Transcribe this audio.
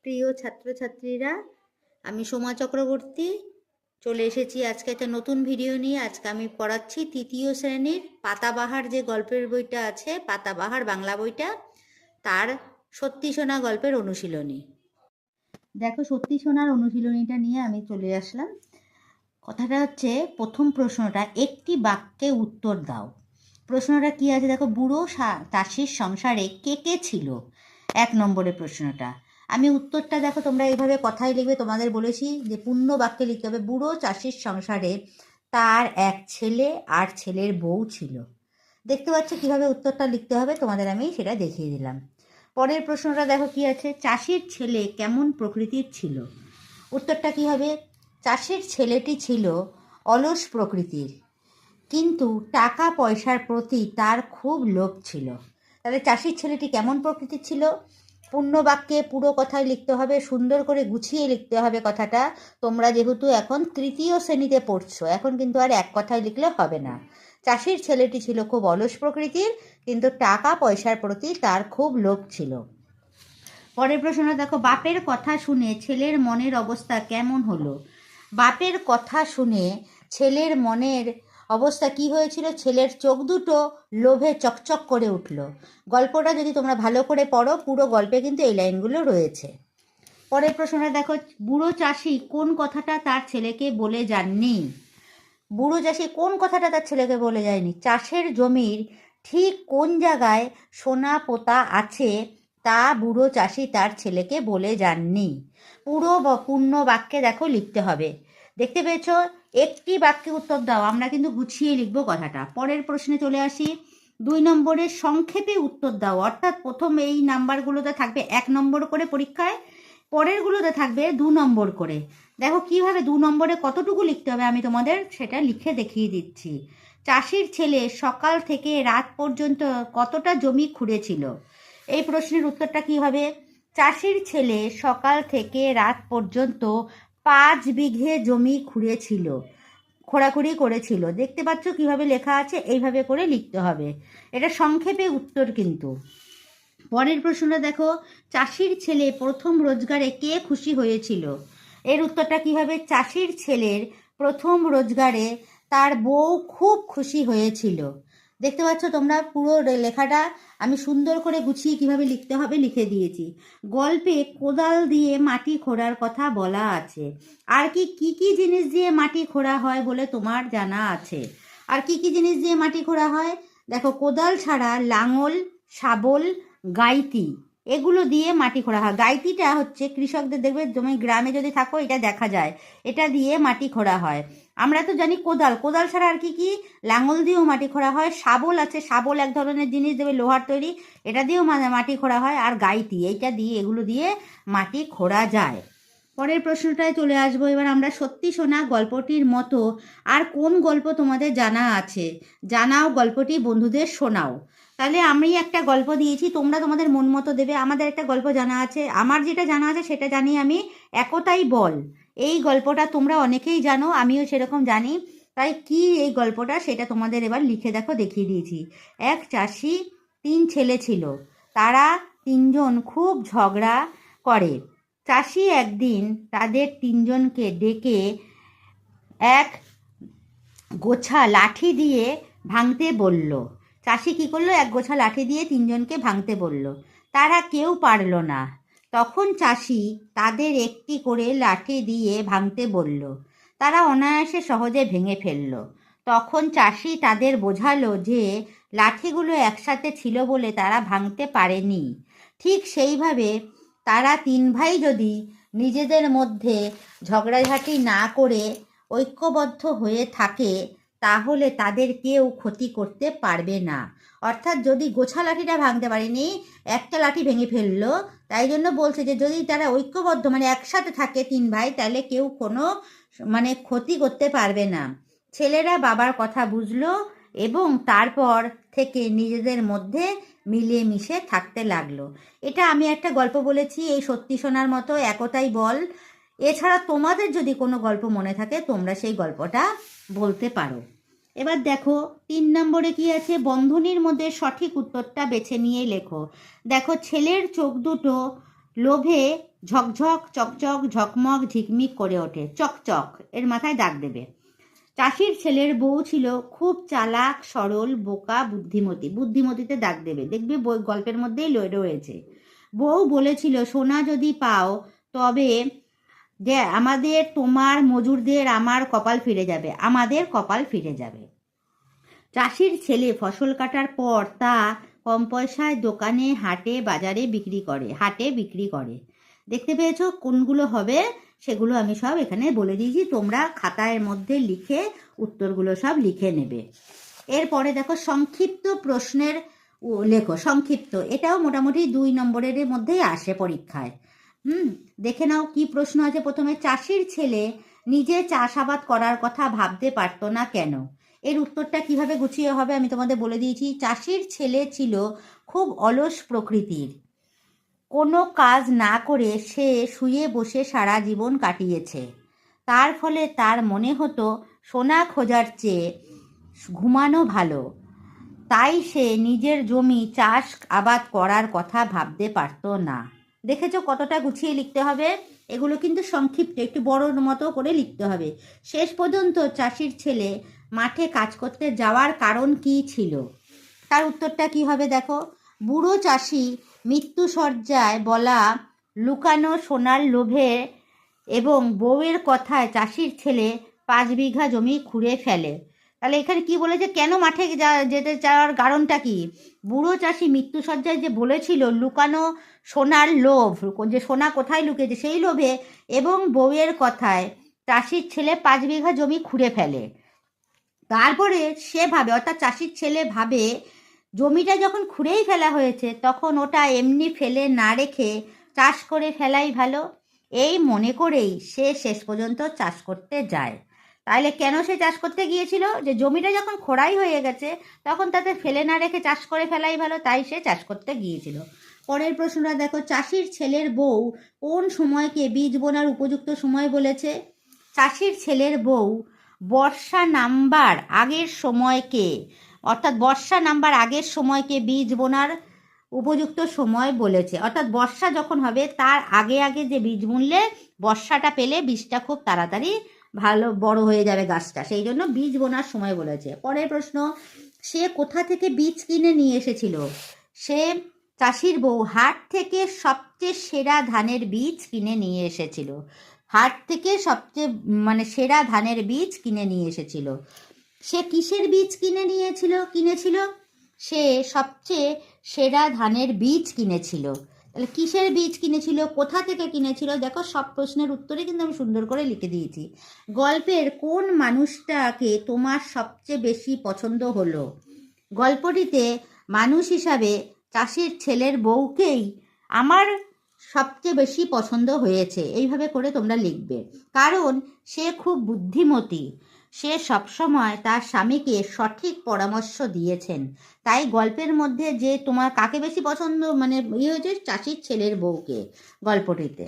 প্রিয় ছাত্রছাত্রীরা, আমি সোমা চক্রবর্তী চলে এসেছি আজকে একটা নতুন ভিডিও নিয়ে। আজকে আমি পড়াচ্ছি তৃতীয় শ্রেণীর পাতাবাহার যে গল্পের বইটা আছে, পাতাবাহার বাংলা বইটা, তার সত্যি শোনা গল্পের অনুশীলনী। দেখো, সত্যি শোনার অনুশীলনীটা নিয়ে আমি চলে আসলাম। কথাটা হচ্ছে, প্রথম প্রশ্নটা, একটি বাক্যে উত্তর দাও। প্রশ্নটা কি আছে দেখো, বুড়ো চাষির সংসারে কে কে ছিল? 1 নম্বরের প্রশ্নটা। আমি উত্তরটা দেখো, তোমরা এইভাবে কথাই লিখবে। তোমাদের বলেছি যে পূর্ণ বাক্যে লিখতে হবে। বুড়ো চাষির সংসারে তার এক ছেলে আর ছেলের বউ ছিল। দেখতে পাচ্ছ কিভাবে উত্তরটা লিখতে হবে, তোমাদের আমি সেটা দেখিয়ে দিলাম। পরের প্রশ্নটা দেখো কি আছে, চাষির ছেলে কেমন প্রকৃতির ছিল? উত্তরটা কি হবে, চাষির ছেলেটি ছিল অলস প্রকৃতির, কিন্তু টাকা পয়সার প্রতি তার খুব লোভ ছিল। তাহলে চাষির ছেলেটি কেমন প্রকৃতির ছিল? পূর্ণ বাক্যে পুরো কথাই লিখতে হবে, সুন্দর করে গুছিয়ে লিখতে হবে কথাটা। তোমরা যেহেতু এখন তৃতীয় শ্রেণীতে পড়ছো, এখন কিন্তু আর এক কথায় লিখলে হবে না। চাষির ছেলেটি ছিল খুব অলস প্রকৃতির, কিন্তু টাকা পয়সার প্রতি তার খুব লোভ ছিল। পরের প্রশ্নটা দেখো, বাপের কথা শুনে ছেলের মনের অবস্থা কেমন হলো? বাপের কথা শুনে ছেলের মনের অবস্থা কি হয়েছিল? ছেলের চোখ দুটো লোভে চকচক করে উঠল। গল্পটা যদি তোমরা ভালো করে পড়ো, পুরো গল্পে কিন্তু এই লাইনগুলো রয়েছে। পরের প্রশ্নটা দেখো, বুড়ো চাষি কোন কথাটা তার ছেলেকে বলে যাননি? বুড়ো চাষি কোন কথাটা তার ছেলেকে বলে যায়নি? চাষের জমির ঠিক কোন জায়গায় সোনা পোতা আছে তা বুড়ো চাষি তার ছেলেকে বলে যাননি। পুরো পূর্ণ বাক্যে দেখো লিখতে হবে। দেখতে পেয়েছো? একটি বাক্যে উত্তর দাও। আমরা কিন্তু গুছিয়ে লিখবো কথাটা। পরের প্রশ্নে চলে আসি। 2 নম্বরের সংক্ষেপে উত্তর দাও। অর্থাৎ প্রথম এই নাম্বারগুলোতে থাকবে 1 নম্বর করে পরীক্ষায়, পরেরগুলোতে থাকবে 2 নম্বর করে। দেখো কিভাবে 2 নম্বরে কতটুকু লিখতে হবে, আমি তোমাদের সেটা লিখে দেখিয়ে দিচ্ছি। চাষির ছেলে সকাল থেকে রাত পর্যন্ত কতটা জমি খুঁড়েছিল? এই প্রশ্নের উত্তরটা কি হবে? চাষির ছেলে সকাল থেকে রাত পর্যন্ত 5 বিঘে জমি খোঁড়াখুড়ি করেছিল। দেখতে পাচ্ছ কিভাবে লেখা আছে, এইভাবে করে লিখতে হবে। এটা সংক্ষেপে উত্তর কিন্তু। পরের প্রশ্নটা দেখো, চাষির ছেলে প্রথম রোজগারে কে খুশি হয়েছিল? এর উত্তরটা কি হবে? চাষির ছেলের প্রথম রোজগারে তার বউ খুব খুশি হয়েছিল। দেখতে পাচ্ছ তোমরা পুরো লেখাটা আমি সুন্দর করে গুছিয়ে কিভাবে লিখতে হবে লিখে দিয়েছি। গল্পে কোদাল দিয়ে মাটি খোঁড়ার কথা বলা আছে। আর কি কি জিনিস দিয়ে মাটি খোঁড়া হয় বলে তোমার জানা আছে? আর কি জিনিস দিয়ে মাটি খোঁড়া হয়? দেখো, কোদাল ছাড়া লাঙল, শাবল, গাইতি, এগুলো দিয়ে মাটি খোঁড়া হয়। গাইতিটা হচ্ছে কৃষকদের, দেখবে তুমি গ্রামে যদি থাকো এটা দেখা যায়, এটা দিয়ে মাটি খোঁড়া হয়। আমরা তো জানি কোদাল, কোদাল ছাড়া আর কি, লাঙল দিয়েও মাটি খোঁড়া হয়। শাবল আছে, শাবল এক ধরনের জিনিস, দেবে লোহার তৈরি, এটা দিয়েও মাটি খোঁড়া হয়। আর গাইতি, এইটা দিয়ে, এগুলো দিয়ে মাটি খোঁড়া যায়। পরের প্রশ্নটায় চলে আসবো এবার আমরা। সত্যি শোনা গল্পটির মতো আর কোন গল্প তোমাদের জানা আছে? জানাও, গল্পটি বন্ধুদের শোনাও। তাহলে আমি একটা গল্প দিয়েছি, তোমরা তোমাদের মন মতো দেবে। আমাদের একটা গল্প জানা আছে, আমার যেটা জানা আছে সেটা জানি আমি। একতাই বল, এই গল্পটা তোমরা অনেকেই জানো, আমিও সেরকম জানি। তাই কি এই গল্পটা সেটা তোমাদের এবার লিখে দেখো, দেখিয়ে দিয়েছি। এক চাষি 3 ছেলে ছিল, তারা 3 জন খুব ঝগড়া করে। চাষি একদিন তাদের 3 জনকে ডেকে এক গোছা লাঠি দিয়ে ভাঙতে বলল। চাষি কী করলো? এক গোছা লাঠি দিয়ে 3 জনকে ভাঙতে বলল। তারা কেউ পারল না। তখন চাষি তাদের একটি করে লাঠি দিয়ে ভাঙতে বলল। তারা অনায়াসে সহজে ভেঙে ফেলল। তখন চাষি তাদের বোঝালো যে লাঠিগুলো একসাথে ছিল বলে তারা ভাঙতে পারেনি। ঠিক সেইভাবে তারা 3 ভাই যদি নিজেদের মধ্যে ঝগড়াঝাটি না করে ঐক্যবদ্ধ হয়ে থাকে, তাহলে তাদের কেউ ক্ষতি করতে পারবে না। অর্থাৎ যদি গোছা লাঠিটা ভাঙতে পারেনি, একটা লাঠি ভেঙে ফেললো, তাই জন্য বলছে যে যদি তারা ঐক্যবদ্ধ মানে একসাথে থাকে 3 ভাই, তাহলে কেউ কোনো ক্ষতি করতে পারবে না। ছেলেরা বাবার কথা বুঝলো এবং তারপর থেকে নিজেদের মধ্যে মিলেমিশে থাকতে লাগলো। এটা আমি একটা গল্প বলেছি, এই সত্যি শোনার মতো, একতাই বল। এছাড়া তোমাদের যদি কোনো গল্প মনে থাকে, তোমরা সেই গল্পটা বলতে পারো। এবার দেখো 3 নম্বরে কি আছে, বন্ধনীর মধ্যে সঠিক উত্তরটা বেছে নিয়ে লেখো। দেখো, ছেলের চোখ দুটো লোভে ঝকঝক চকচক ঝকমক ঝিকমিক করে ওঠে। চকচক এর মাথায় দাগ দেবে। চাষির ছেলের বউ ছিল খুব চালাক, সরল, বোকা, বুদ্ধিমতী। বুদ্ধিমতীতে দাগ দেবে, দেখবে বই গল্পের মধ্যেই রয়েছে। বউ বলেছিল, সোনা যদি পাও তবে যে আমাদের তোমার মজুরদের আমার কপাল ফিরে যাবে, আমাদের কপাল ফিরে যাবে। চাষির ছেলে ফসল কাটার পর তা কম পয়সায় দোকানে, হাটে, বাজারে বিক্রি করে। দেখতে পেয়েছো কোনগুলো হবে? সেগুলো আমি সব এখানে বলে দিয়েছি, তোমরা খাতার মধ্যে লিখে উত্তরগুলো সব লিখে নেবে। এরপরে দেখো সংক্ষিপ্ত প্রশ্নের লেখো। সংক্ষিপ্ত এটাও মোটামুটি 2 নম্বরের মধ্যেই আসে পরীক্ষায়। দেখে নাও কি প্রশ্ন আছে। প্রথমে, চাষির ছেলে নিজে চাষাবাদ করার কথা ভাবতে পারতো না কেন? এর উত্তরটা কিভাবে গুছিয়ে হবে আমি তোমাদের বলে দিয়েছি। চাষির ছেলে ছিল খুব অলস প্রকৃতির। কোনো কাজ না করে সে শুয়ে বসে সারা জীবন কাটিয়েছে। তার ফলে তার মনে হতো সোনা খোঁজার চেয়ে ঘুমানো ভালো। তাই সে নিজের জমি চাষ আবাদ করার কথা ভাবতে পারতো না। দেখেছো কতটা গুছিয়ে লিখতে হবে? এগুলো কিন্তু সংক্ষিপ্ত, একটু বড় মতো করে লিখতে হবে। শেষ পর্যন্ত চাষির ছেলে মাঠে কাজ করতে যাওয়ার কারণ কি ছিল? তার উত্তরটা কি হবে দেখো। বুড়ো চাষি মৃত্যুশয্যায় বলা লুকানো সোনার লোভে এবং বউয়ের কথায় চাষির ছেলে 5 বিঘা জমি খুঁড়ে ফেলে। তাহলে এখানে কি বলেছে, কেন মাঠে যেতে চাওয়ার কারণটা কি? বুড়ো চাষি মৃত্যুশয্যায় যে বলেছিল লুকানো সোনার লোভ, যে সোনা কোথায় লুকিয়েছে সেই লোভে এবং বউয়ের কথায় চাষির ছেলে 5 বিঘা জমি খুঁড়ে ফেলে। তারপরে সে ভাবে, অর্থাৎ চাষির ছেলে ভাবে, জমিটা যখন খুঁড়েই ফেলা হয়েছে তখন ওটা এমনি ফেলে না রেখে চাষ করে ফেলাই ভালো। এই মনে করেই সে শেষ পর্যন্ত চাষ করতে যায়। তাহলে কেন সে চাষ করতে গিয়েছিল? যে জমিটা যখন খোঁড়াই হয়ে গেছে তখন তাতে ফেলে না রেখে চাষ করে ফেলাই ভালো, তাই সে চাষ করতে গিয়েছিল। পরের প্রশ্নটা দেখো, চাষির ছেলের বউ কোন সময়কে বীজ বোনার উপযুক্ত সময় বলেছে? চাষির ছেলের বউ বর্ষা নামবার আগের সময়কে, অর্থাৎ বর্ষা নামবার আগের সময়কে বীজ বোনার উপযুক্ত সময় বলেছে। অর্থাৎ বর্ষা যখন হবে তার আগে আগে যে বীজ বুনলে বর্ষাটা পেলে বীজটা খুব তাড়াতাড়ি ভালো বড় হয়ে যাবে গাছটা, সেই জন্য বীজ বোনার সময় বলেছে। পরের প্রশ্ন, সে কোথা থেকে বীজ কিনে নিয়ে এসেছিল? সে চাষির বউ হাট থেকে সবচেয়ে সেরা ধানের বীজ কিনে নিয়ে এসেছিল। হাট থেকে সবচেয়ে সেরা ধানের বীজ কিনে নিয়ে এসেছিল। সে কিসের বীজ কিনেছিল? সে সবচেয়ে সেরা ধানের বীজ কিনেছিল। তাহলে কিসের বীজ কিনেছিল, কোথা থেকে কিনেছিল? দেখো সব প্রশ্নের উত্তরে কিন্তু আমি সুন্দর করে লিখে দিয়েছি। গল্পের কোন মানুষটাকে তোমার সবচেয়ে বেশি পছন্দ হলো? গল্পটিতে মানুষ হিসাবে চাষির ছেলের বউকেই আমার সবচেয়ে বেশি পছন্দ হয়েছে। এইভাবে করে তোমরা লিখবে, কারণ সে খুব বুদ্ধিমতী। সে সবসময় তার স্বামীকে সঠিক পরামর্শ দিয়েছেন। তাই গল্পের মধ্যে যে তোমার কাকে বেশি পছন্দ হয়েছে? চাষির ছেলের বউকে গল্পটিতে।